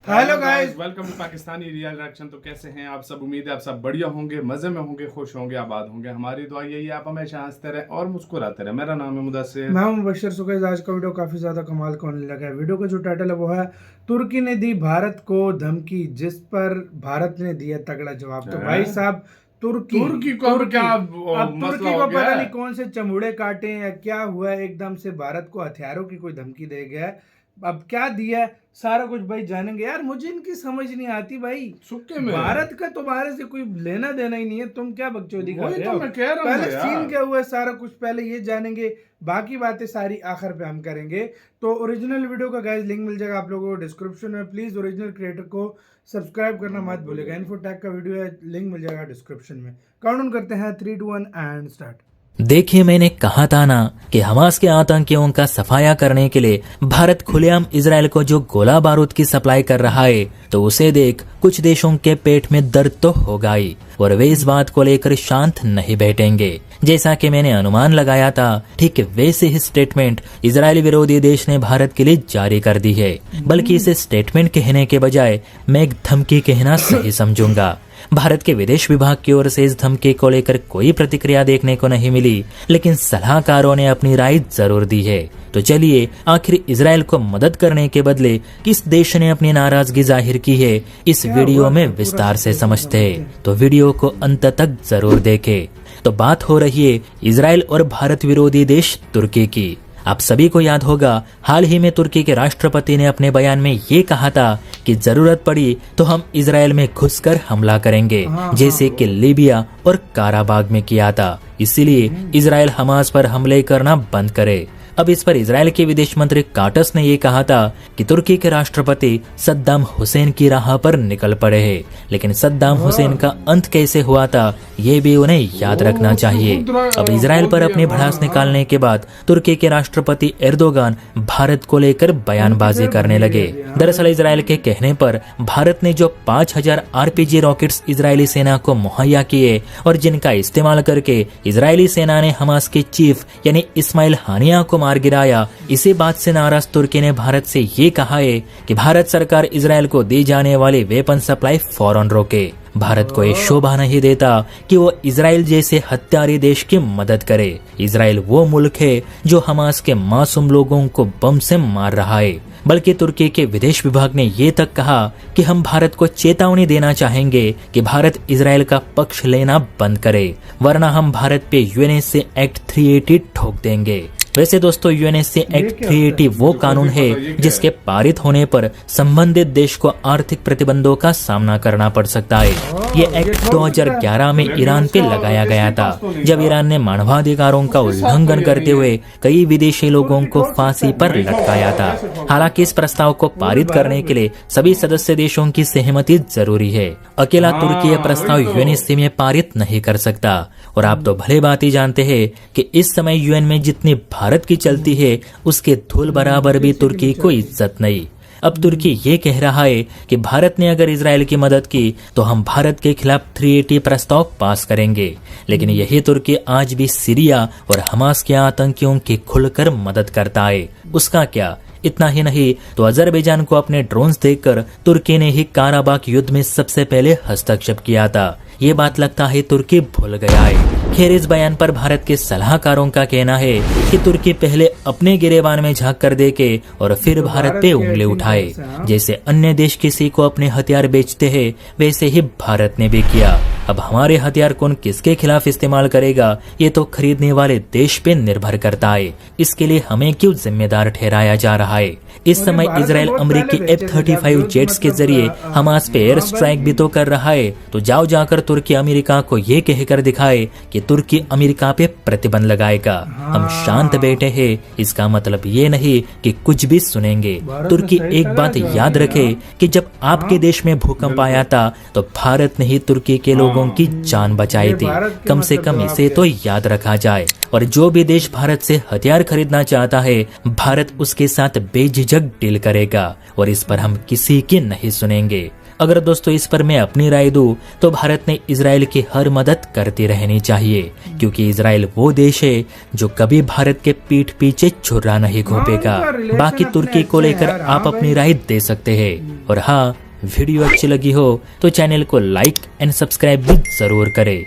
Hello guys, welcome to Pakistani real reaction. तो कैसे हैं आप सब? उम्मीद है आप सब बढ़िया होंगे, मजे में होंगे, खुश होंगे, आबाद होंगे। हमारी दुआ यही है आप हमेशा हंसते रहें और मुस्कुराते रहें। मेरा नाम है मुदस्सिर। मैं हूं मुबशर सुकैज। आज का वीडियो काफी ज्यादा कमाल का होने लगा है। वीडियो का जो टाइटल है वो है तुर्की ने दी भारत को धमकी, जिस पर भारत ने दिया तगड़ा जवाब। तो भाई साहब तुर्की को अब क्या अब मसला तुर्की हो को गया पता है? नहीं कौन से चमूड़े काटे हैं या क्या हुआ है, एकदम से भारत को हथियारों की कोई धमकी दे गया है। अब क्या दिया है सारा कुछ भाई जानेंगे। यार मुझे इनकी समझ नहीं आती भाई। सुक्के में भारत का तुम्हारे से कोई लेना देना ही नहीं है, तुम क्या बकचोदी कर रहे तो हो। मैं कह रहा हूँ पहले यार। सीन क्या हुआ है सारा कुछ पहले ये जानेंगे, बाकी बातें सारी आखिर पे हम करेंगे। तो ओरिजिनल वीडियो का गाइस लिंक मिल जाएगा आप लोगों को डिस्क्रिप्शन में। प्लीज ओरिजिनल क्रिएटर को सब्सक्राइब करना मत भूलिएगा। इन्फोटेक का वीडियो है, लिंक मिल जाएगा डिस्क्रिप्शन में। काउंट करते हैं 3, 2, 1 एंड स्टार्ट। देखिए, मैंने कहा था ना कि हमास के आतंकियों का सफाया करने के लिए भारत खुलेआम इजराइल को जो गोला बारूद की सप्लाई कर रहा है, तो उसे देख कुछ देशों के पेट में दर्द तो होगा ही, और वे इस बात को लेकर शांत नहीं बैठेंगे। जैसा कि मैंने अनुमान लगाया था, ठीक वैसे ही स्टेटमेंट इजरायली विरोधी देश ने भारत के लिए जारी कर दी है। बल्कि इसे स्टेटमेंट कहने के बजाय मैं एक धमकी कहना सही समझूंगा। भारत के विदेश विभाग की ओर से इस धमकी को लेकर कोई प्रतिक्रिया देखने को नहीं मिली, लेकिन सलाहकारों ने अपनी राय जरूर दी है। तो चलिए, आखिर इजराइल को मदद करने के बदले किस देश ने अपनी नाराजगी जाहिर की है, इस वीडियो में विस्तार से समझते हैं। तो वीडियो को अंत तक जरूर देखें। तो बात हो रही है इजराइल और भारत विरोधी देश तुर्की की। आप सभी को याद होगा, हाल ही में तुर्की के राष्ट्रपति ने अपने बयान में ये कहा था कि जरूरत पड़ी तो हम इजराइल में घुसकर हमला करेंगे, जैसे कि लीबिया और काराबाग में किया था। इसीलिए इजराइल हमास पर हमले करना बंद करे। अब इस पर इजराइल के विदेश मंत्री काटस ने ये कहा था कि तुर्की के राष्ट्रपति सद्दाम हुसैन की राह पर निकल पड़े हैं, लेकिन सद्दाम हुसैन का अंत कैसे हुआ था ये भी उन्हें याद रखना चाहिए। अब इजराइल पर अपनी भड़ास निकालने के बाद तुर्की के राष्ट्रपति एर्दोगान भारत को लेकर बयानबाजी करने लगे। दरअसल इजराइल के कहने पर भारत ने जो 5000 RPG रॉकेट्स इजरायली सेना को मुहैया किए और जिनका इस्तेमाल करके इजरायली सेना ने हमास के चीफ यानी इस्माइल हानिया को मार गिराया, इसी बात से नाराज तुर्की ने भारत से ये कहा है कि भारत सरकार इजराइल को दी जाने वाली वेपन सप्लाई फौरन रोके। भारत को ये शोभा नहीं देता कि वो इजराइल जैसे हत्यारे देश की मदद करे। इजराइल वो मुल्क है जो हमास के मासूम लोगों को बम से मार रहा है। बल्कि तुर्की के विदेश विभाग ने ये तक कहा कि हम भारत को चेतावनी देना चाहेंगे कि भारत इजराइल का पक्ष लेना बंद करे, वरना हम भारत पे UNSC एक्ट 380 ठोक देंगे। वैसे दोस्तों, UNSC एक्ट 380 वो कानून है जिसके पारित होने पर संबंधित देश को आर्थिक प्रतिबंधों का सामना करना पड़ सकता है। ये एक्ट 2011 में ईरान पे लगाया गया था, जब ईरान ने मानवाधिकारों का उल्लंघन करते हुए कई विदेशी लोगों को फांसी पर लटकाया था। हालांकि इस प्रस्ताव को पारित करने के लिए सभी सदस्य देशों की सहमति जरूरी है। अकेला तुर्की यह प्रस्ताव UNSC में पारित नहीं कर सकता। और आप तो भले बात ही जानते हैं कि इस समय UN में जितनी भारत की चलती है, उसके धूल बराबर भी तुर्की को इज्जत नहीं। अब तुर्की ये कह रहा है कि भारत ने अगर इजराइल की मदद की तो हम भारत के खिलाफ 380 प्रस्ताव पास करेंगे। लेकिन यही तुर्की आज भी सीरिया और हमास के आतंकियों की खुलकर मदद करता है। उसका क्या, इतना ही नहीं तो अजरबैजान को अपने ड्रोन्स देकर तुर्की ने ही काराबाग युद्ध में सबसे पहले हस्तक्षेप किया था। ये बात लगता है तुर्की भूल गया है। खैर, इस बयान पर भारत के सलाहकारों का कहना है कि तुर्की पहले अपने गिरेबान में झांक कर देखे और फिर भारत पे उंगली उठाए। जैसे अन्य देश किसी को अपने हथियार बेचते हैं, वैसे ही भारत ने भी किया। अब हमारे हथियार कौन किसके खिलाफ इस्तेमाल करेगा, ये तो खरीदने वाले देश पे निर्भर करता है। इसके लिए हमें क्यों जिम्मेदार ठहराया जा रहा है? इस समय इजराइल अमेरिकी F-35 जेट्स के जरिए हमास पे एयर स्ट्राइक भी तो कर रहा है। तो जाओ जाकर तुर्की अमेरिका को ये कहकर दिखाए कि तुर्की अमेरिका पे प्रतिबंध लगाएगा। हम शांत बैठे हैं, इसका मतलब ये नहीं कि कुछ भी सुनेंगे। तुर्की एक बात याद रखे कि जब आपके देश में भूकंप आया था तो भारत ने ही तुर्की के लोगों की जान बचाई थी। कम से कम इसे तो याद रखा जाए। और जो भी देश भारत से हथियार खरीदना चाहता है, भारत उसके साथ बेझिझक डील करेगा और इस पर हम किसी की नहीं सुनेंगे। अगर दोस्तों इस पर मैं अपनी राय दूं तो भारत ने इजराइल की हर मदद करती रहनी चाहिए, क्योंकि इजराइल वो देश है जो कभी भारत के पीठ पीछे छुरा नहीं घोंपेगा। उनका रिलेशन बाकी अपने तुर्की को अच्छे लेकर हैं, आप हाँ अपनी भाई। राय दे सकते हैं। और हाँ, वीडियो अच्छी लगी हो तो चैनल को लाइक एंड सब्सक्राइब भी जरूर करें।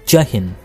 जय हिंद।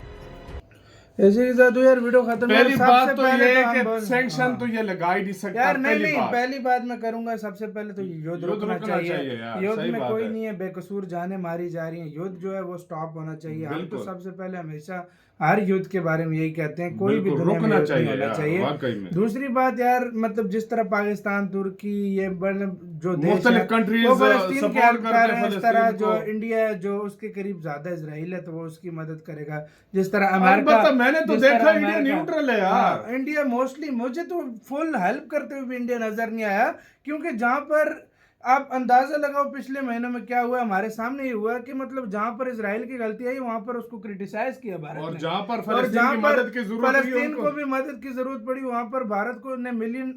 ऐसे के साथ यार वीडियो खत्म। पहली सबसे बात तो पहले ये तो है हम कि बोल- सैंक्शन हाँ। तो ये लगा ही नहीं सकता। यार नहीं पहली नहीं, बात। पहली बात मैं करूंगा। सबसे पहले तो युद्ध रुकना चाहिए यार, युद्ध सही में बात कोई है। नहीं है, बेकसूर जाने मारी जा रही है। युद्ध जो है वो स्टॉप होना चाहिए। हम तो बिल्कुल। सबसे पहले हमेशा हर युद्ध के बारे में यही कहते हैं, कोई भी बिल्कुल, दुनिया में रुकना युद्ध नहीं चाहिए होना यार, चाहिए। वाकई में। दूसरी बात यार, मतलब जिस तरह पाकिस्तान, तुर्की, ये जो देश मुख्तलिफ है countries, वो फलस्तीन की support हेल्प करते कर हैं रहे हैं। इस तरह फलस्तीन जो को। इंडिया है, जो उसके करीब ज्यादा इजराइल है, तो वो उसकी मदद करेगा। जिस तरह अमेरिका, अलबत्ता मैंने तो जिस तरह देखा इंडिया अमेरिका- न्यूट्रल है यार। हाँ, इंडिया मोस्टली, मुझे तो फुल हेल्प करते हुए भी इंडिया नजर नहीं आया। क्योंकि जहां पर आप अंदाजा लगाओ पिछले महीनों में क्या हुआ, हमारे सामने ये हुआ कि मतलब जहां पर इजराइल की गलती आई वहां पर उसको क्रिटिसाइज किया भारत और ने। जहां पर और फलस्तीन जहां की पर मदद की जरूरत हुई फलस्तीन उनको- को भी मदद की जरूरत पड़ी, वहां पर भारत को ने $1 मिलियन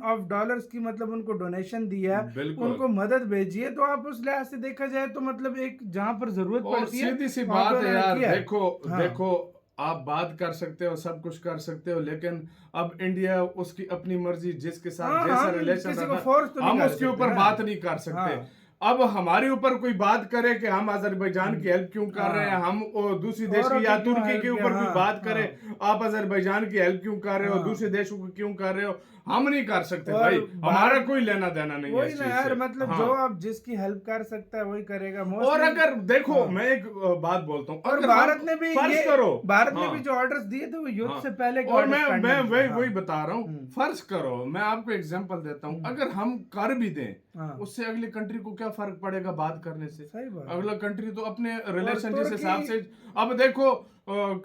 की मतलब उनको डोनेशन दिया, बिल्कुल। उनको मदद भेजी है। तो आप उस लिहाज से देखा जाए तो मतलब एक जहां पर जरूरत और पड़ती है सीधी सी वहां बात पे है उन्होंने यार, किया है। देखो हाँ। देखो, आप बात कर सकते हो, सब कुछ कर सकते हो, लेकिन अब इंडिया उसकी अपनी मर्जी जिसके साथ हाँ, जैसा हम रिलेशन किसी को रखा, force तो नहीं हम कर उसके सकते ऊपर ना। बात नहीं कर सकते। हाँ। अब हमारे ऊपर कोई बात करे कि हम अजरबैजान की हेल्प क्यों कर रहे हैं, हम दूसरी देश औरों की या की क्यों तुर्की help के किया, ऊपर कोई हाँ, बात करे, आप अजरबैजान की हेल्प क्यों कर रहे हो, हाँ। दूसरे देशों को क्यों कर रहे हो, हम नहीं कर सकते और भाई। भारत- हमारा कोई लेना देना नहीं है वही इस ना चीज यार, से। मतलब हाँ। जो आप जिसकी हेल्प कर सकता है वही करेगा और मोस्टली। अगर देखो, हाँ। मैं एक बात बोलता हूँ, और अगर भारत हम ने भी फर्ज ये करो, भारत ने हाँ, भी जो ऑर्डर्स दिए थे वो युद्ध हाँ। से पहले के और orders मैं pending थे। वही हाँ। वही बता रहा हूँ, फर्ज करो, मैं आपको एग्जांपल देता हूँ, अगर हम कर भी दें, हाँ। उससे अगली कंट्री को क्या फर्क पड़ेगा बात करने से? सही बात है। अगला कंट्री तो अपने रिलेशन जिस तुर्की- हिसाब से, अब देखो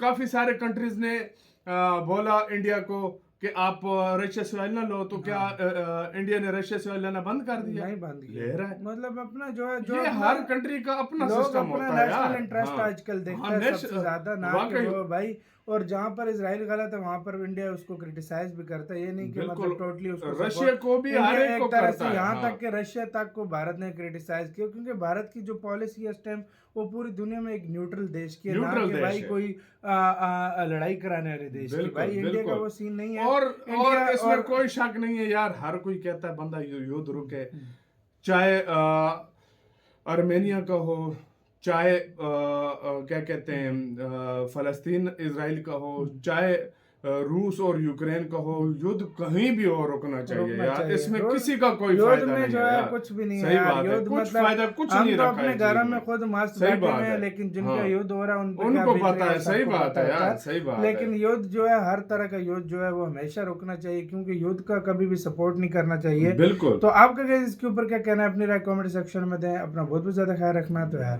काफी सारे कंट्रीज ने बोला इंडिया को कि आप रशिया से ऑयल ना लो, तो क्या इंडिया ने रशिया से ऑयल लेना बंद कर दिया? नहीं बंद किया। ले रहा है। मतलब अपना जो है, जो ये अपना- हर कंट्री का अपना लोग सिस्टम अपना होता है नेशनल यार। इंटरेस्ट हाँ। आजकल देखता हाँ, है सबसे ज्यादा, ना कि वाकई। वो भाई। और जहां पर इजराइल गलत है वहां पर इंडिया उसको क्रिटिसाइज भी करता है। ये नहीं कि बिल्कुल। मतलब टोटली उसको रशिया support- को भी इंडिया हर एक एक को तरह करता से है, यहाँ हाँ। तक कि रशिया तक को भारत ने क्रिटिसाइज किया, क्योंकि भारत की जो पॉलिसी है इस टाइम वो पूरी दुनिया में एक न्यूट्रल देश की है, ना न्यूट्रल कि देश भाई है। कोई लड़ाई कराने वाले देश की। बिल्कुल, भाई इंडिया का बिल्कुल। वो सीन नहीं है। और इंडिया इसमें कोई शक नहीं है यार, हर कोई कहता है बंदा युद्ध रुके, चाहे आर्मेनिया का हो, चाहे क्या कहते हैं फलस्तीन इजराइल का हो, चाहे रूस और यूक्रेन का हो, युद्ध कहीं भी हो रुकना चाहिए रुकना यार। चाहिए। इसमें युद्ध- किसी का कोई युद्ध फायदा में नहीं जो है है यार। कुछ भी नहीं है सही यार। बात है, युद्ध कुछ मतलब फायदा कुछ हम नहीं तो रखा अपने है घरों चीज में खुद मस्त सही बैठे बात हुए हैं, है। लेकिन जिनका हाँ। युद्ध हो रहा है उनको उनको क्या बीत पता रहा है, सही सबको बात पता है होता यार, सही बात है। लेकिन युद्ध जो है, हर तरह का युद्ध जो है वो हमेशा रुकना चाहिए, क्योंकि युद्ध का कभी भी सपोर्ट नहीं करना चाहिए। बिल्कुल। तो आपका क्या इसके ऊपर क्या कहना है? अपनी राय कमेंट सेक्शन में दें। अपना बहुत बहुत ज्यादा ख्याल रखना। तो यार